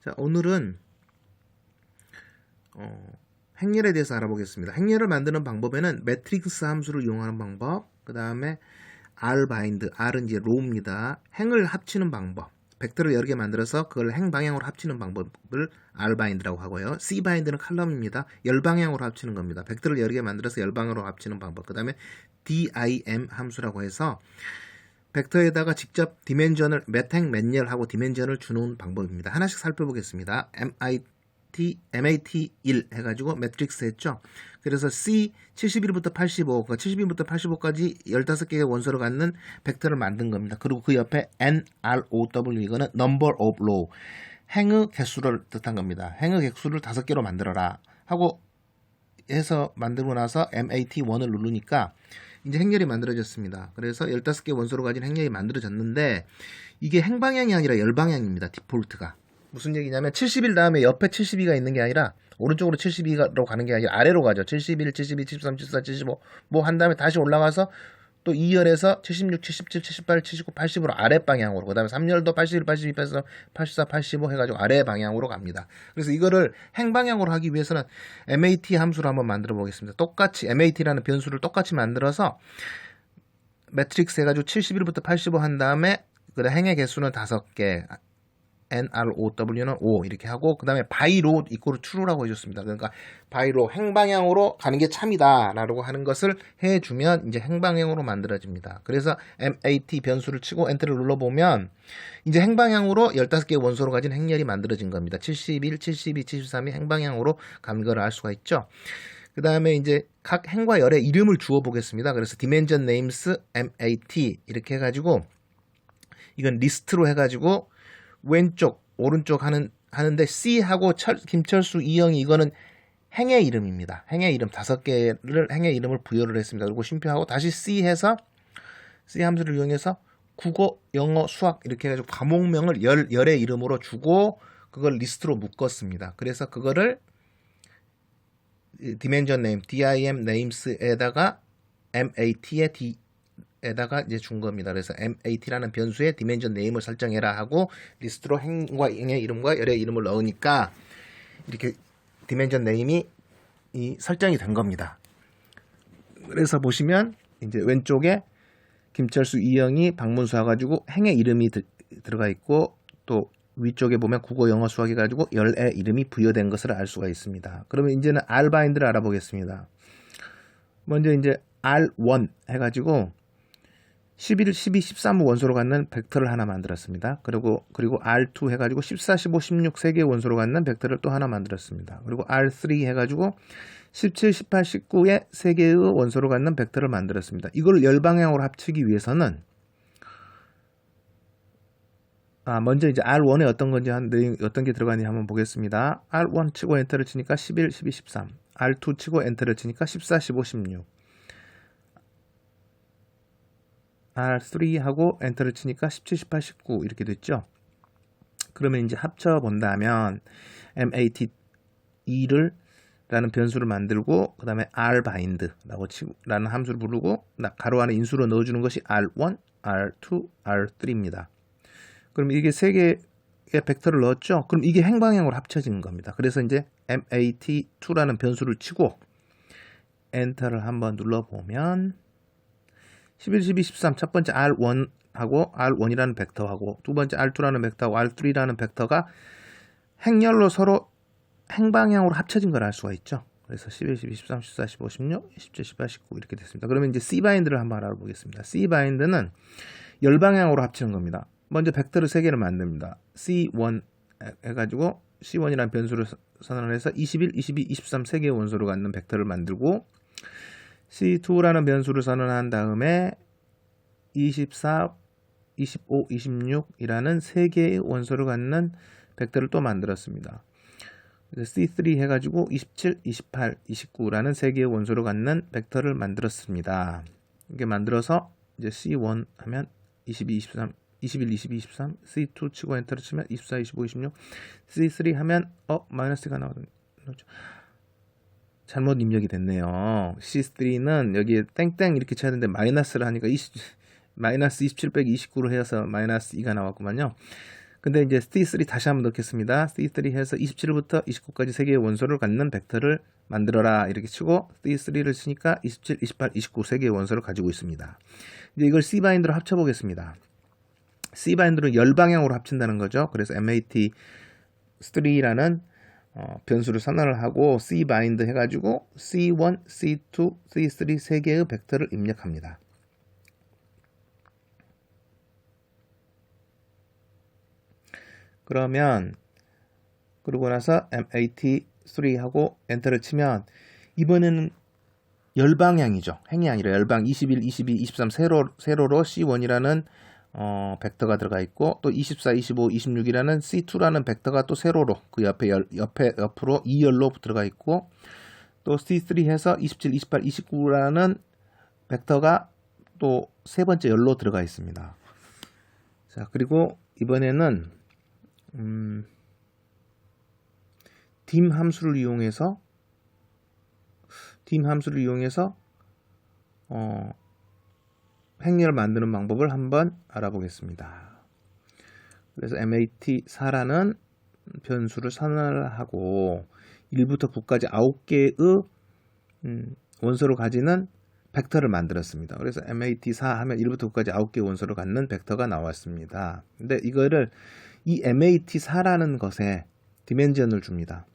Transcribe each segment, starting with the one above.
자, 오늘은 행렬에 대해서 알아보겠습니다. 행렬을 만드는 방법에는 매트릭스 함수를 이용하는 방법, 그 다음에 rbind, r은 이제 row입니다. 행을 합치는 방법, 벡터를 여러 개 만들어서 그걸 행 방향으로 합치는 방법을 rbind라고 하고요. cbind는 칼럼입니다. 열 방향으로 합치는 겁니다. 벡터를 여러 개 만들어서 열 방향으로 합치는 방법. 그 다음에 dim 함수라고 해서 벡터에다가 직접 디멘전을 몇 행 몇 열하고 디멘전을 주는 방법입니다. 하나씩 살펴보겠습니다. MAT1 해가지고 매트릭스 했죠. 그래서 C 71부터 85, 71부터 85까지 15개의 원소를 갖는 벡터를 만든 겁니다. 그리고 그 옆에 NROW, 이거는 Number of Row, 행의 개수를 뜻한 겁니다. 행의 개수를 5개로 만들어라 하고 해서 만들고 나서 MAT1을 누르니까 이제 행렬이 만들어졌습니다. 그래서 15개 원소로 가진 행렬이 만들어졌는데 이게 행방향이 아니라 열방향입니다. 디폴트가. 무슨 얘기냐면 70일 다음에 옆에 72가 있는 게 아니라 오른쪽으로 72로 가는 게 아니라 아래로 가죠. 71, 72, 73, 74, 75 뭐 한 다음에 다시 올라가서 또 2열에서 76, 77, 78, 79, 80으로 아래 방향으로, 그 다음에 3열도 81, 82, 83, 84, 85 해가지고 아래 방향으로 갑니다. 그래서 이거를 행방향으로 하기 위해서는 MAT 함수를 한번 만들어 보겠습니다. 똑같이 MAT라는 변수를 똑같이 만들어서 매트릭스 해가지고 71부터 85 한 다음에 그래 행의 개수는 5개, NROW는 5 이렇게 하고, 그 다음에 바이로 이꼬르 true라고 해줬습니다. 그러니까 바이로 행방향으로 가는 게 참이다 라고 하는 것을 해주면 이제 행방향으로 만들어집니다. 그래서 MAT 변수를 치고 엔터를 눌러보면 이제 행방향으로 15개의 원소로 가진 행렬이 만들어진 겁니다. 71, 72, 73이 행방향으로 간 거를 알 수가 있죠. 그 다음에 이제 각 행과 열의 이름을 주어 보겠습니다. 그래서 dimension names MAT 이렇게 해가지고 이건 리스트로 해가지고 왼쪽 오른쪽 하는데 C하고 김철수 이영이 이거는 행의 이름입니다. 행의 이름 5개를 행의 이름을 부여를 했습니다. 그리고 쉼표하고 다시 C 해서 C 함수를 이용해서 국어, 영어, 수학 이렇게 해가지고 과목명을 열의 이름으로 주고 그걸 리스트로 묶었습니다. 그래서 그거를 dimension name, dim names에다가 mat의 에다가 이제 준 겁니다. 그래서 MAT라는 변수에 디멘전 네임을 설정해라 하고 리스트로 행과 행의 이름과 열의 이름을 넣으니까 이렇게 디멘전 네임이 설정이 된 겁니다. 그래서 보시면 이제 왼쪽에 김철수, 이영이, 박문수 해가지고 행의 이름이 들어가 있고 또 위쪽에 보면 국어, 영어, 수학이 가지고 열의 이름이 부여된 것을 알 수가 있습니다. 그러면 이제는 rbind를 알아보겠습니다. 먼저 이제 R1 해가지고 11, 12, 13 원소로 갖는 벡터를 하나 만들었습니다. 그리고 R2 해가지고 14, 15, 16 3개의 원소로 갖는 벡터를 또 하나 만들었습니다. 그리고 R3 해가지고 17, 18, 19의 3개의 원소로 갖는 벡터를 만들었습니다. 이걸 열방향으로 합치기 위해서는 먼저 이제 R1에 어떤 게 들어가는지 한번 보겠습니다. R1 치고 엔터를 치니까 11, 12, 13. R2 치고 엔터를 치니까 14, 15, 16. R3하고 엔터를 치니까 17, 18, 19 이렇게 됐죠. 그러면 이제 합쳐 본다면 MAT2를 라는 변수를 만들고 그 다음에 rbind 라는 함수를 부르고 가로 안에 인수로 넣어주는 것이 R1, R2, R3입니다. 그럼 이게 3개의 벡터를 넣었죠. 그럼 이게 행방향으로 합쳐진 겁니다. 그래서 이제 MAT2라는 변수를 치고 엔터를 한번 눌러보면 11, 12, 13 첫 번째 R1하고 R1이라는 벡터하고 두 번째 R2라는 벡터하고 R3라는 벡터가 행렬로 서로 행방향으로 합쳐진 걸 알 수가 있죠. 그래서 11, 12, 13, 14, 15, 16, 17, 18, 19 이렇게 됐습니다. 그러면 이제 cbind를 한번 알아보겠습니다. cbind는 열방향으로 합치는 겁니다. 먼저 벡터를 3개를 만듭니다. C1 해가지고 C1이라는 변수를 선언을 해서 21, 22, 23 3개의 원소를 갖는 벡터를 만들고 C2라는 변수를 선언한 다음에 24, 25, 26이라는 3개의 원소를 갖는 벡터를 또 만들었습니다. C3 해가지고 27, 28, 29라는 3개의 원소를 갖는 벡터를 만들었습니다. 이게 만들어서 이제 C1 하면 22, 23, 21, 22, 23, C2 치고 엔터를 치면 24, 25, 26, C3 하면 마이너스가 나오거든요. 잘못 입력이 됐네요. C3는 여기에 땡땡 이렇게 쳐야 되는데 마이너스를 하니까 마이너스 27 빼기 29로 해서 마이너스 2가 나왔구만요. 근데 이제 C3 다시 한번 넣겠습니다. C3 해서 27부터 29까지 3개의 원소를 갖는 벡터를 만들어라 이렇게 치고 C3를 치니까 27, 28, 29 3개의 원소를 가지고 있습니다. 이제 이걸 C바인드로 합쳐보겠습니다. C바인드로 열방향으로 합친다는 거죠. 그래서 MAT3라는 변수를 선언을 하고 C바인드 해가지고 C1, C2, C3 3개의 벡터를 입력합니다. 그러면 그러고 나서 MAT3 하고 엔터를 치면 이번에는 열방향이죠. 행이 아니라 열방 21, 22, 23 세로로 C1이라는 벡터가 들어가 있고 또 24, 25, 26이라는 C2라는 벡터가 또 세로로 그 옆으로 2열로 들어가 있고 또 C3 해서 27, 28, 29라는 벡터가 또 세 번째 열로 들어가 있습니다. 자, 그리고 이번에는 dim 함수를 이용해서 행렬을 만드는 방법을 한번 알아보겠습니다. 그래서 MAT4라는 변수를 선언을 하고 1부터 9까지 9개의 원소를 가지는 벡터를 만들었습니다. 그래서 MAT4 하면 1부터 9까지 9개의 원소를 갖는 벡터가 나왔습니다. 근데 이거를 이 MAT4라는 것에 디멘전을 줍니다.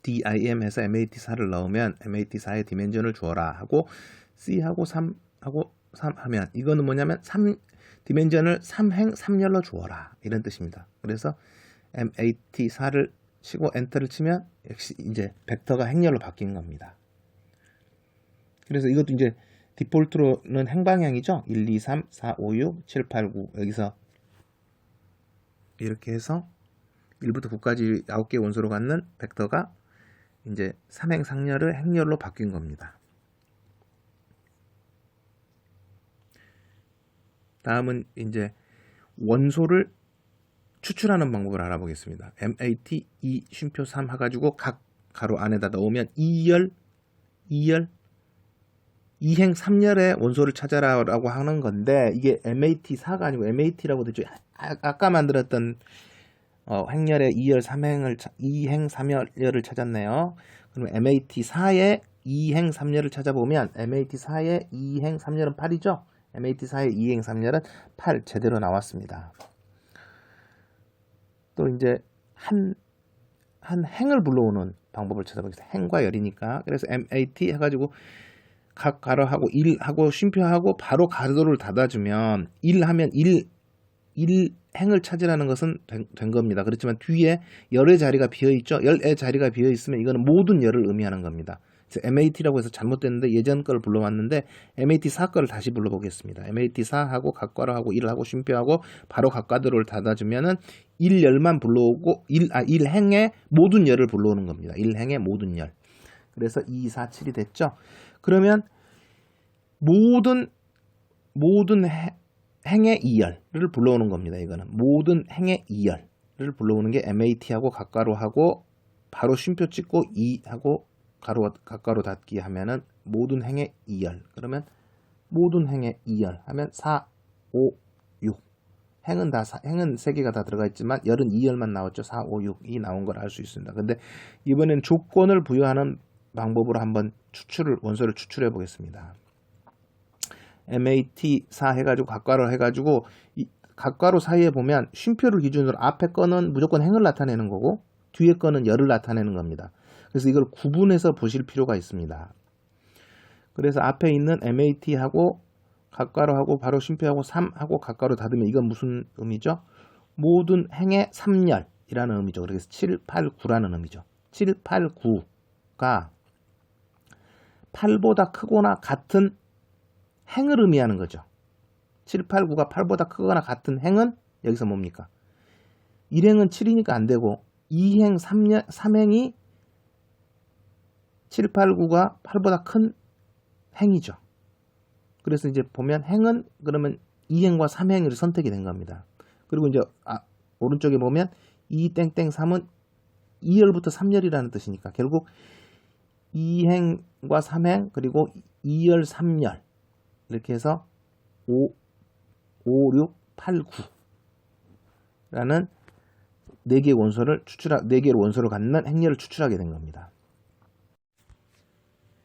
DIM 해서 MAT4를 넣으면 MAT4의 디멘전을 주어라 하고 C하고 3하고 3 하면 이거는 뭐냐면 디멘전을 3행 3열로 주어라 이런 뜻입니다. 그래서 MAT4를 치고 엔터를 치면 역시 이제 벡터가 행렬로 바뀐 겁니다. 그래서 이것도 이제 디폴트로는 행방향이죠. 1, 2, 3, 4, 5, 6, 7, 8, 9 여기서 이렇게 해서 1부터 9까지 9개의 원소로 갖는 벡터가 이제 3행 상렬을 행렬로 바뀐 겁니다. 다음은 이제 원소를 추출하는 방법을 알아보겠습니다. MAT 2 쉼표 3 해가지고 각 가로 안에다 넣으면 2행 3열의 원소를 찾아라라고 하는 건데 이게 MAT4가 아니고 MAT라고 되죠. 아까 만들었던 행렬의 2열 2행 3열을 찾았네요. 그럼 MAT4의 2행 3열을 찾아보면 MAT4의 2행 3열은 8이죠. MAT4의 2행 3열은 8 제대로 나왔습니다. 또 이제 한 행을 불러오는 방법을 찾아보겠습니다. 행과 열이니까. 그래서 MAT 해가지고 각 가로하고 1하고 쉼표하고 바로 가로를 닫아주면 1하면 1행을 찾으라는 것은 된 겁니다. 그렇지만 뒤에 열의 자리가 비어있죠. 열의 자리가 비어있으면 이거는 모든 열을 의미하는 겁니다. 그래서 MAT라고 해서 잘못됐는데 예전 거를 불러왔는데 MAT4 거를 다시 불러보겠습니다. MAT4하고 각괄호하고 1하고 쉼표하고 바로 각괄호를 닫아주면은 1열만 불러오고 1행의 모든 열을 불러오는 겁니다. 1행의 모든 열. 그래서 2, 4, 7이 됐죠. 그러면 모든 행의 2열을 불러오는 겁니다. 이거는 모든 행의 2열을 불러오는 게 MAT하고 각괄호하고 바로 쉼표 찍고 2하고 각괄호 닫기 하면은 모든 행의 2열. 그러면 모든 행의 2열 하면 4, 5, 6. 행은 3개가 다 들어가 있지만 열은 2열만 나왔죠. 4, 5, 6이 나온 걸 알 수 있습니다. 근데 이번엔 조건을 부여하는 방법으로 한번 원소를 추출해 보겠습니다. MAT4 해가지고 각괄호 해가지고 각괄호 사이에 보면 쉼표를 기준으로 앞에 거는 무조건 행을 나타내는 거고 뒤에 거는 열을 나타내는 겁니다. 그래서 이걸 구분해서 보실 필요가 있습니다. 그래서 앞에 있는 MAT하고 각괄호하고 바로 쉼표하고 3하고 각괄호 닫으면 이건 무슨 의미죠? 모든 행의 3열이라는 의미죠. 그래서 7, 8, 9라는 의미죠. 7, 8, 9가 8보다 크거나 같은 행을 의미하는 거죠. 7, 8, 9가 8보다 크거나 같은 행은 여기서 뭡니까? 1행은 7이니까 안 되고 2행, 3행이 7, 8, 9가 8보다 큰 행이죠. 그래서 이제 보면 행은 그러면 2행과 3행이 선택이 된 겁니다. 그리고 이제 오른쪽에 보면 2땡땡3은 2열부터 3열이라는 뜻이니까 결국 2행과 3행 그리고 2열 3열 이렇게 해서 5, 6, 8, 9 라는 4개의 원소를 4개의 원소를 갖는 행렬을 추출하게 된 겁니다.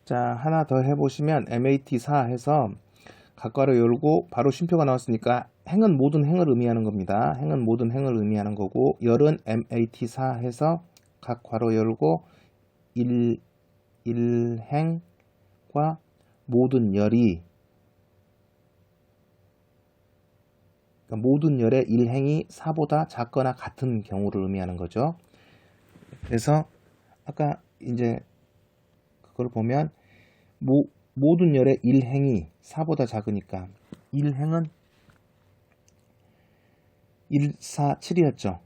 자, 하나 더 해보시면 MAT4 해서 각괄호 열고 바로 쉼표가 나왔으니까 행은 모든 행을 의미하는 겁니다. 행은 모든 행을 의미하는 거고, 열은 MAT4 해서 각괄호 열고 1행과 모든 열이, 그러니까 모든 열의 1행이 4보다 작거나 같은 경우를 의미하는 거죠. 그래서 아까 이제 그걸 보면 모든 열의 1행이 4보다 작으니까 1행은 147이었죠.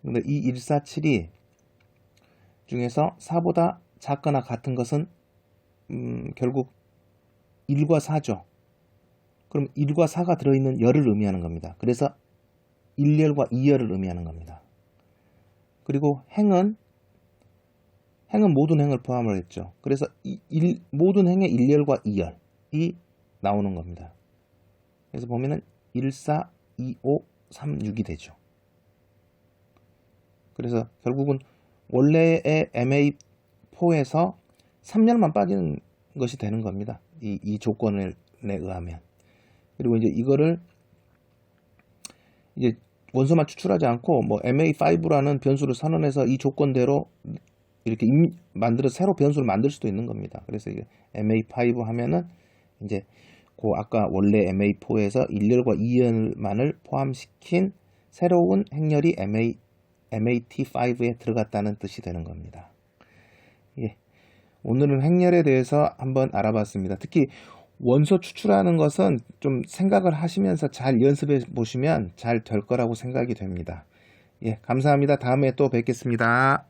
근데 이 147이 중에서 4보다 작거나 같은 것은 결국 1과 4죠. 그럼 1과 4가 들어있는 열을 의미하는 겁니다. 그래서 1열과 2열을 의미하는 겁니다. 그리고 행은 모든 행을 포함을 했죠. 그래서 모든 행의 1열과 2열이 나오는 겁니다. 그래서 보면은 1, 4, 2, 5, 3, 6이 되죠. 그래서 결국은 원래의 MA4에서 3열만 빠지는 것이 되는 겁니다. 이 조건에 의하면. 그리고 이제 이거를 이제 원소만 추출하지 않고 뭐 MA5라는 변수를 선언해서 이 조건대로 이렇게 새로 변수를 만들 수도 있는 겁니다. 그래서 이게 MA5 하면은 이제 그 아까 원래 MA4에서 1열과 2열만을 포함시킨 새로운 행렬이 MAT5에 들어갔다는 뜻이 되는 겁니다. 예. 오늘은 행렬에 대해서 한번 알아봤습니다. 특히 원소 추출하는 것은 좀 생각을 하시면서 잘 연습해 보시면 잘 될 거라고 생각이 됩니다. 예, 감사합니다. 다음에 또 뵙겠습니다.